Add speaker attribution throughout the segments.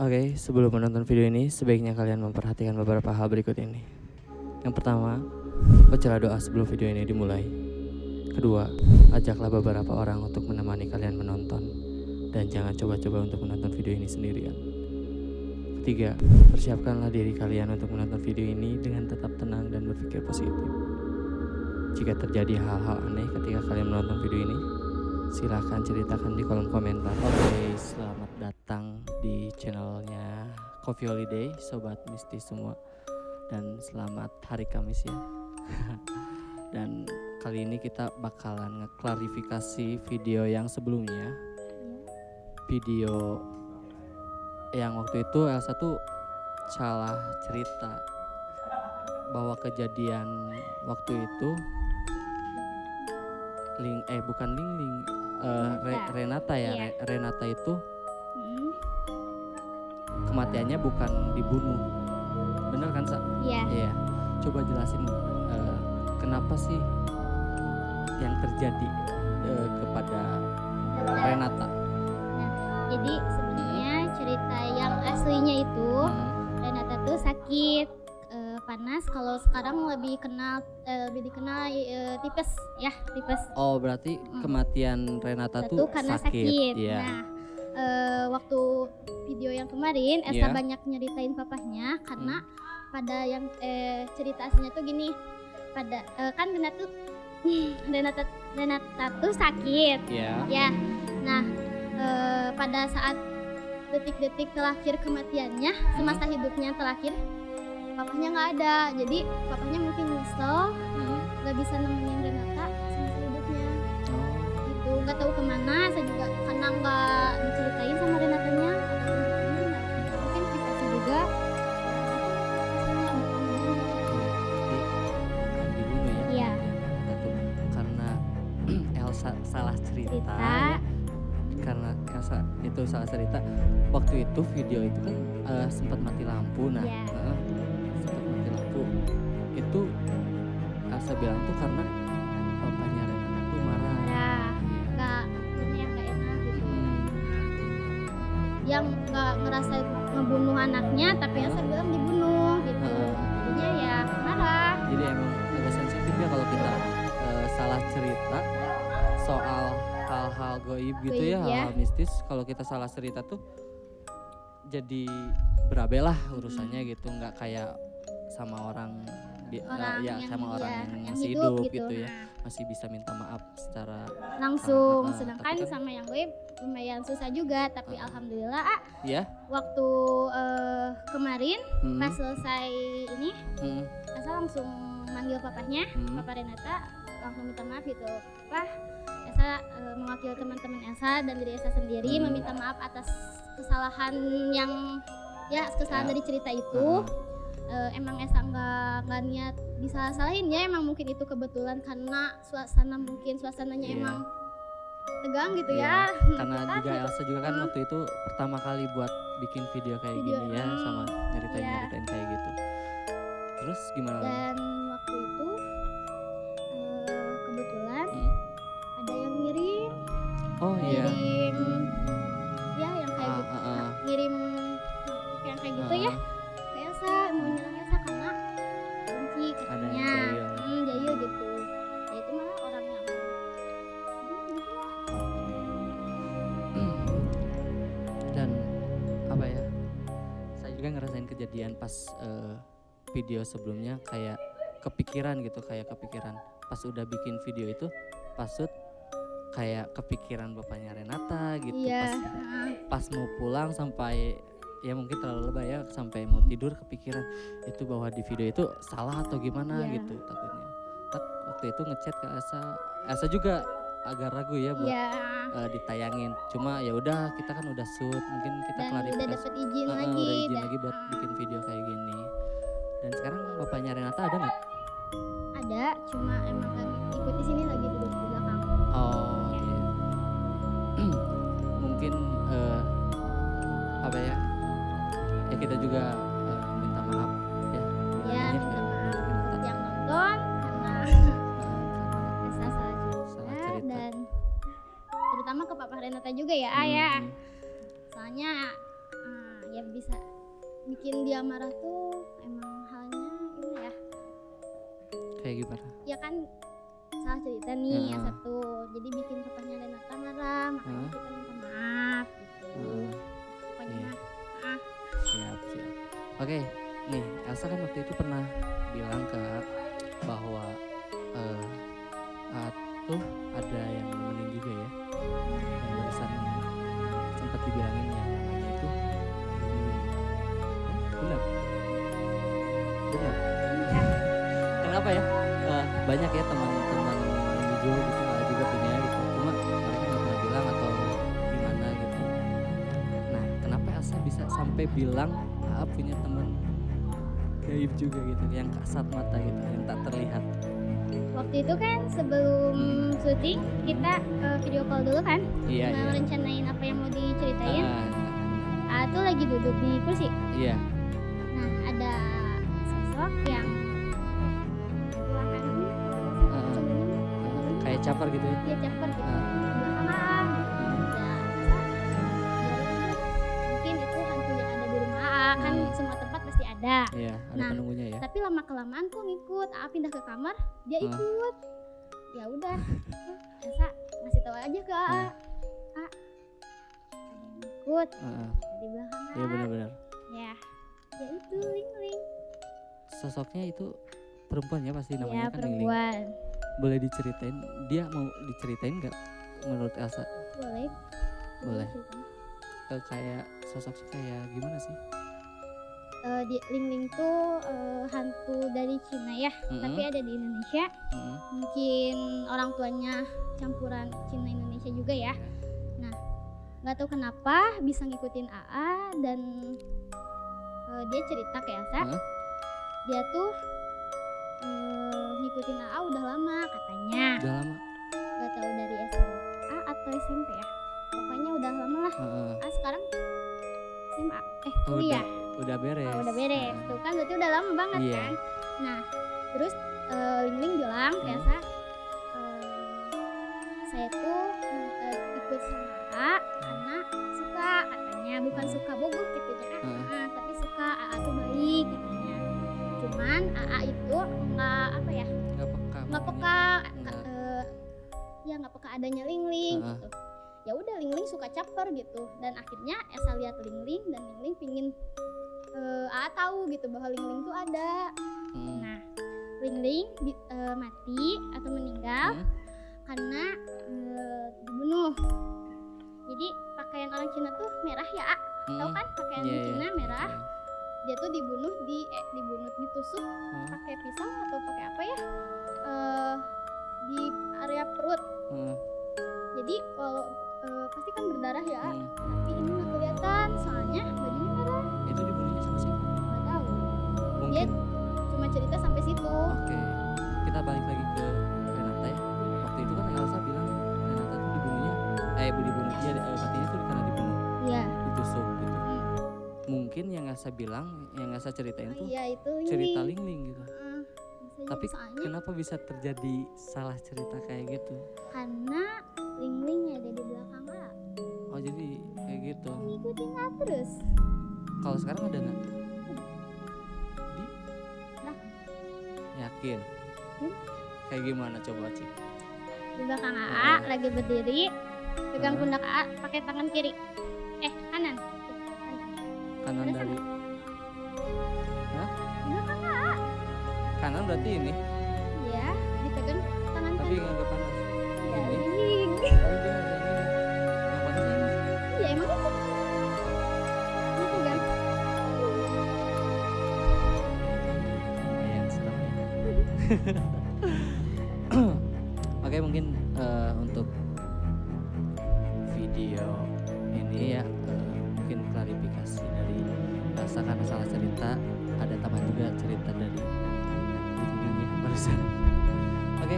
Speaker 1: Oke, sebelum menonton video ini, sebaiknya kalian memperhatikan beberapa hal berikut ini. Yang pertama, bacalah doa sebelum video ini dimulai. Kedua, ajaklah beberapa orang untuk menemani kalian menonton. Dan jangan coba-coba untuk menonton video ini sendirian. Ketiga, persiapkanlah diri kalian untuk menonton video ini dengan tetap tenang dan berpikir positif. Jika terjadi hal-hal aneh ketika kalian menonton video ini, silahkan ceritakan di kolom komentar. Oke, selamat datang di channelnya Coffee Holiday, Sobat Mistis semua. Dan selamat hari Kamis ya. Dan kali ini kita bakalan ngeklarifikasi video yang sebelumnya. Video yang waktu itu Elsa tuh salah cerita bahwa kejadian waktu itu bukan Ling, Renata ya.
Speaker 2: Iya.
Speaker 1: Renata itu kematiannya bukan dibunuh, bener kan Sa?
Speaker 2: Iya.
Speaker 1: Iya. Coba jelasin kenapa sih yang terjadi kepada Renata.
Speaker 2: Jadi sebenarnya cerita yang aslinya itu Renata tuh sakit panas. Kalau sekarang lebih dikenal tipes ya, tipes.
Speaker 1: Oh, berarti kematian Renata tuh
Speaker 2: karena
Speaker 1: sakit. Ya.
Speaker 2: Nah, waktu video yang kemarin Elsa
Speaker 1: Iya.
Speaker 2: banyak nyeritain papahnya karena pada yang cerita aslinya tuh gini. Pada kan Renata tuh sakit.
Speaker 1: Iya.
Speaker 2: Ya. Nah, pada saat detik-detik terakhir kematiannya, semasa hidupnya yang terakhir, papahnya nggak ada. Jadi papahnya mungkin nyesel, nggak bisa nemenin Renata semasa hidupnya. Gitu, nggak tahu kemana. Saya juga karena nggak diceritain sama Renatanya, mungkin privasi juga.
Speaker 1: Dibunuh ya.
Speaker 2: Iya.
Speaker 1: Renata tuh karena Elsa salah cerita. Ya. Karena Elsa itu salah cerita, waktu itu video itu kan sempat mati lampu. Nah,
Speaker 2: Iya.
Speaker 1: sempat mati lampu itu Elsa bilang tuh karena papanya Renata tuh marah.
Speaker 2: Nah, nggak enak gitu. Yang nggak ngerasa ngebunuh anaknya, tapi Elsa bilang dibunuh gitu. Jadinya ya marah.
Speaker 1: Jadi emang agak sensitif ya kalau kita salah cerita soal hal-hal goib gitu ya,
Speaker 2: Goib ya.
Speaker 1: hal-hal mistis. Kalau kita salah cerita tuh jadi berabe lah urusannya gitu, nggak kayak sama orang yang masih hidup gitu ya, masih bisa minta maaf secara
Speaker 2: Langsung.
Speaker 1: tapi
Speaker 2: Sedangkan
Speaker 1: kan-
Speaker 2: sama yang goib lumayan susah juga, tapi alhamdulillah
Speaker 1: ya.
Speaker 2: waktu kemarin pas selesai ini Elsa langsung manggil papahnya, Papa Renata, langsung minta maaf gitu. Elsa mewakili teman-teman Elsa dan diri Elsa sendiri meminta maaf atas kesalahan dari cerita itu. Emang Elsa nggak niat disalah-salahin ya, emang mungkin itu kebetulan karena suasananya emang tegang gitu ya.
Speaker 1: Karena juga Elsa juga kan waktu itu pertama kali buat bikin video kayak gini ya, sama nyeritain kayak gitu. Terus gimana lagi?
Speaker 2: Dan waktu itu kebetulan ada yang ngirim
Speaker 1: Oh iya.
Speaker 2: ya yang kayak gitu, ngirim yang kayak gitu ya ke Elsa, mau nyerang Elsa karena benci katanya. Jahil gitu. Ya itu malah orang yang
Speaker 1: Dan apa ya, saya juga ngerasain kejadian pas video sebelumnya, kayak kepikiran pas udah bikin video itu, kayak kepikiran bapaknya Renata gitu.
Speaker 2: Iya.
Speaker 1: Pas mau pulang sampai ya mungkin terlalu lebay ya, sampai mau tidur kepikiran itu bahwa di video itu salah atau gimana gitu takutnya. Waktu itu ngechat ke Elsa juga agak ragu ya buat ditayangin. Cuma ya udah, kita kan udah shoot, mungkin kita
Speaker 2: Dan
Speaker 1: klarifikasi.
Speaker 2: udah dapet izin
Speaker 1: Udah
Speaker 2: lagi.
Speaker 1: izin lagi buat bikin video kayak gini. Dan sekarang bapaknya Renata ada nggak?
Speaker 2: Ada, cuma emang lagi ikut di sini, lagi duduk di belakang.
Speaker 1: Oh iya. Mungkin apa ya? Ya kita juga minta maaf ya.
Speaker 2: Ya, minta maaf untuk yang nonton karena Elsa salah cerita, dan terutama ke Papa Renata juga ya, ya. Soalnya ya ya bisa bikin dia marah tuh emang halnya gimana ya?
Speaker 1: Kayak gimana?
Speaker 2: Ya kan salah cerita nih yang
Speaker 1: Heeh.
Speaker 2: satu, jadi bikin papanya Renata marah, makanya kita minta maaf gitu. Pokoknya
Speaker 1: Iya.
Speaker 2: maaf.
Speaker 1: Siap. Oke, nih Elsa kan waktu itu pernah bilang ke A bahwa A tuh ada yang nemenin juga ya, yang barusan sempat dibilangin yang namanya itu benar. Kenapa ya? Banyak ya teman-teman indigo gitu A juga punya gitu, cuma mereka nggak pernah bilang atau gimana gitu. Nah, kenapa Elsa bisa sampai bilang A punya teman gaib juga gitu, yang kasat mata gitu, yang tak terlihat?
Speaker 2: Waktu itu kan sebelum syuting kita video call dulu kan,
Speaker 1: Iya.
Speaker 2: merencanain apa yang mau diceritain.
Speaker 1: Ah,
Speaker 2: Tuh lagi duduk di kursi.
Speaker 1: iya.
Speaker 2: Nah ada sosok yang belakang
Speaker 1: Kayak caper gitu ya.
Speaker 2: dia caper gitu
Speaker 1: Ah.
Speaker 2: belakangan gitu. Mungkin itu hantu yang ada di rumah A, kan semua tempat pasti ada.
Speaker 1: Iya, ada
Speaker 2: Nah,
Speaker 1: penunggunya ya.
Speaker 2: Tapi lama kelamaan kok ngikut. A pindah ke kamar, dia
Speaker 1: Ah.
Speaker 2: ikut. Ya udah, Elsa ngasih tahu aja ke A. A, ada yang ikut di belakang A.
Speaker 1: Iya benar-benar.
Speaker 2: Ya itu Ling.
Speaker 1: Sosoknya itu perempuan ya pasti,
Speaker 2: Ya
Speaker 1: namanya kan Ling.
Speaker 2: perempuan.
Speaker 1: Boleh diceritain, dia mau diceritain nggak menurut Elsa?
Speaker 2: Boleh.
Speaker 1: Boleh.
Speaker 2: Cerita.
Speaker 1: Kayak sosoknya kayak gimana sih?
Speaker 2: Ling tuh hantu dari Cina ya, tapi ada di Indonesia. Mungkin orang tuanya campuran Cina Indonesia juga ya. Nah, nggak tahu kenapa bisa ngikutin AA dan dia cerita ke Elsa. Dia tuh ngikutin AA udah lama katanya.
Speaker 1: Udah lama.
Speaker 2: Nggak tahu dari SMA atau SMP ya. Pokoknya udah lama lah. Sekarang SMA kuliah.
Speaker 1: Udah beres.
Speaker 2: Udah beres. Tuh kan berarti udah lama banget
Speaker 1: Iya.
Speaker 2: kan. Nah, terus Ling bilang ke Elsa, saya tuh ikut sama A karena suka katanya, bukan suka bogoh gitu ya. Tapi suka AA tuh baik katanya. Cuman AA itu nggak apa ya? Nggak peka. Ya nggak peka adanya Ling gitu. Ya udah Ling suka caper gitu, dan akhirnya Elsa lihat Ling dan Ling pingin AA tahu gitu bahwa Ling tuh ada. Nah, Ling mati atau meninggal karena dibunuh. Jadi pakaian orang Cina tuh merah ya, A. Tahu kan pakaian Cina merah. Dia tuh dibunuh ditusuk pakai pisau atau pakai apa ya? Di area perut. Jadi kalau pasti kan berdarah ya, tapi ini nggak kelihatan soalnya bajunya merah.
Speaker 1: Itu dibunuhnya sama siapa?
Speaker 2: Nggak tahu. Dia
Speaker 1: Mungkin.
Speaker 2: cuma cerita sampai situ.
Speaker 1: Oke, kita balik lagi ke Renata ya. Waktu itu kan Elsa bilang Renata tuh dibunuhnya, matinya tuh karena dibunuh,
Speaker 2: Iya.
Speaker 1: ditusuk gitu. Mungkin yang Elsa bilang, yang Elsa ceritain tuh
Speaker 2: Iya itu
Speaker 1: cerita Ling gitu. Tapi
Speaker 2: soalnya
Speaker 1: kenapa bisa terjadi salah cerita kayak gitu?
Speaker 2: karena Ling ada di belakang A.
Speaker 1: Oh jadi kayak gitu.
Speaker 2: Ngikutin A terus.
Speaker 1: Kalau sekarang ada nggak?
Speaker 2: Nah.
Speaker 1: Yakin? Kayak gimana coba Cik?
Speaker 2: Di belakang AA lagi berdiri, pegang pundak AA pakai tangan kiri. Kanan.
Speaker 1: Kanan
Speaker 2: Udah
Speaker 1: dari
Speaker 2: Di belakang AA.
Speaker 1: kanan berarti ini,
Speaker 2: Iya, dipegang tangan
Speaker 1: tapi
Speaker 2: kanan.
Speaker 1: agak panas.
Speaker 2: Ya,
Speaker 1: Ini.
Speaker 2: Ling.
Speaker 1: Oh iya, yang panas ini.
Speaker 2: Iya emang itu. Dipegang.
Speaker 1: Lumayan serem ya. Oke, mungkin untuk video ini ya mungkin klarifikasi dari Elsa karena salah cerita, ada tambahan juga cerita dari ini barusan. Oke,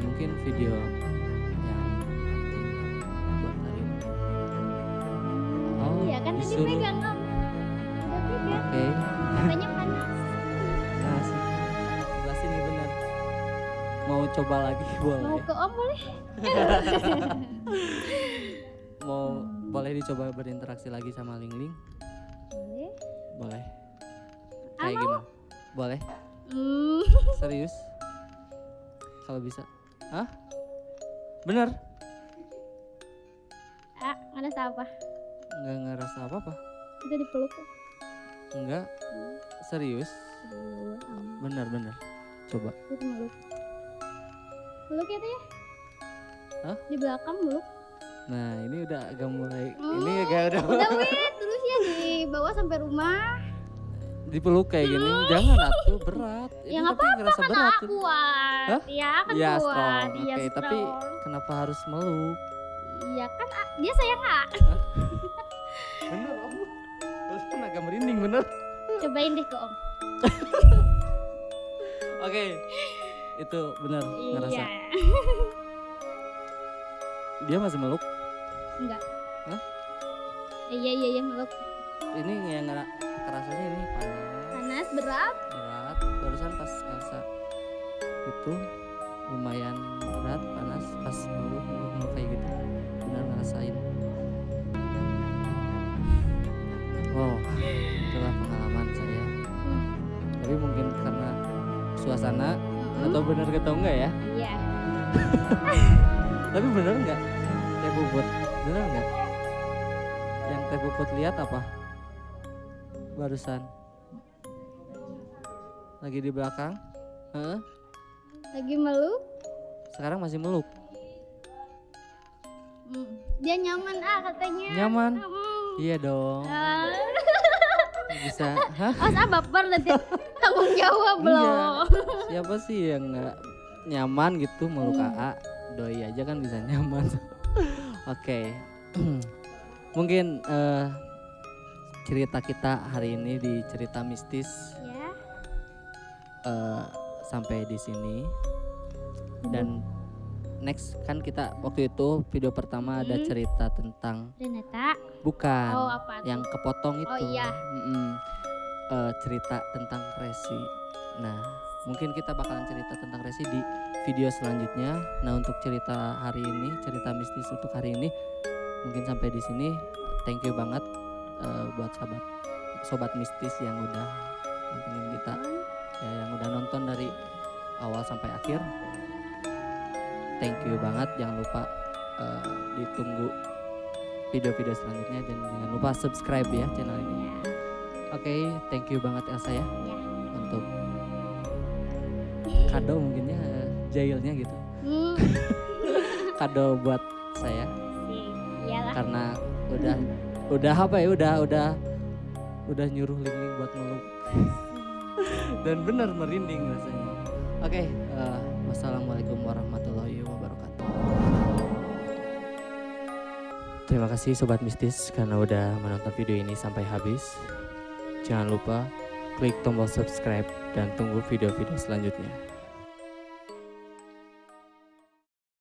Speaker 1: mungkin video yang buat hari ini. Oh,
Speaker 2: Iya kan tadi
Speaker 1: disuruh.
Speaker 2: pegang Om. Udah pegang.
Speaker 1: Oke,
Speaker 2: Katanya panas.
Speaker 1: nah sih sebelah sini bener. Mau coba lagi boleh.
Speaker 2: Mau ke Om boleh?
Speaker 1: Mau boleh dicoba berinteraksi lagi sama Ling. Boleh. Kayak gimana? Boleh. Serius? Kalau bisa. Hah? Bener?
Speaker 2: Ngerasa apa?
Speaker 1: Nggak ngerasa apa-apa?
Speaker 2: Kita dipeluk kok.
Speaker 1: Enggak. Serius? Bener. Coba.
Speaker 2: Itu meluk. Meluk ya teh?
Speaker 1: Hah?
Speaker 2: Di belakang meluk.
Speaker 1: Nah ini udah agak mulai. Ini agak udah.
Speaker 2: Udah wait, terus ya dibawa sampai rumah.
Speaker 1: Dipeluk kayak gini. Jangan atuh berat.
Speaker 2: Ya
Speaker 1: Ini
Speaker 2: nggak
Speaker 1: tapi
Speaker 2: apa-apa
Speaker 1: ngerasa
Speaker 2: kan
Speaker 1: berat.
Speaker 2: kuat.
Speaker 1: Hah?
Speaker 2: Ya kan
Speaker 1: Iya
Speaker 2: kuat.
Speaker 1: strong.
Speaker 2: Iya
Speaker 1: Oke, tapi
Speaker 2: strong.
Speaker 1: kenapa harus meluk?
Speaker 2: Iya kan dia sayang A.
Speaker 1: Bener om. Barusan agak merinding bener.
Speaker 2: Cobain deh ke Om.
Speaker 1: Oke. Itu bener ngerasa.
Speaker 2: Iya.
Speaker 1: Dia masih meluk.
Speaker 2: Enggak.
Speaker 1: Hah?
Speaker 2: Iya meluk.
Speaker 1: Ini yang kerasanya ini panas.
Speaker 2: Panas berat.
Speaker 1: Berat. Barusan pas Elsa itu lumayan berat, panas pas meluk kayak gitu. Benar ngerasain. Wow, itulah pengalaman saya. Tapi mungkin karena suasana atau benar atau enggak ya?
Speaker 2: Iya.
Speaker 1: Tapi bener nggak Teh Puput? Bener nggak? Yang Teh Puput lihat apa? Barusan lagi di belakang? Heeh.
Speaker 2: Lagi meluk.
Speaker 1: Sekarang masih meluk.
Speaker 2: Dia nyaman katanya.
Speaker 1: Nyaman?
Speaker 2: Mm.
Speaker 1: Iya dong. Bisa. Hah?
Speaker 2: Oh, baper nanti tanggung jawab
Speaker 1: Iya.
Speaker 2: loh.
Speaker 1: Siapa sih yang nggak nyaman gitu meluk AA? Doi aja kan bisa nyaman. Oke. Mungkin cerita kita hari ini di cerita mistis
Speaker 2: Ya.
Speaker 1: sampai di sini. Dan next kan kita waktu itu video pertama ada cerita tentang
Speaker 2: Renata.
Speaker 1: bukan
Speaker 2: Oh, apa tuh?
Speaker 1: yang kepotong itu.
Speaker 2: Oh, iya.
Speaker 1: Cerita tentang Resi. Nah, mungkin kita bakalan cerita tentang Resi di video selanjutnya. Nah, untuk cerita hari ini, cerita mistis untuk hari ini mungkin sampai di sini. Thank you banget buat sobat mistis yang udah nontonin kita, ya, yang udah nonton dari awal sampai akhir. Thank you banget. Jangan lupa ditunggu video-video selanjutnya dan jangan lupa subscribe ya channel ini. Oke, thank you banget Elsa ya. Untuk kado mungkinnya jailnya gitu. Kado buat saya
Speaker 2: Iyalah.
Speaker 1: karena udah apa ya, udah nyuruh Ling buat meluk. Dan bener merinding rasanya. Oke, wassalamualaikum warahmatullahi wabarakatuh. Terima kasih Sobat Mistis karena udah menonton video ini sampai habis. Jangan lupa klik tombol subscribe dan tunggu video-video selanjutnya.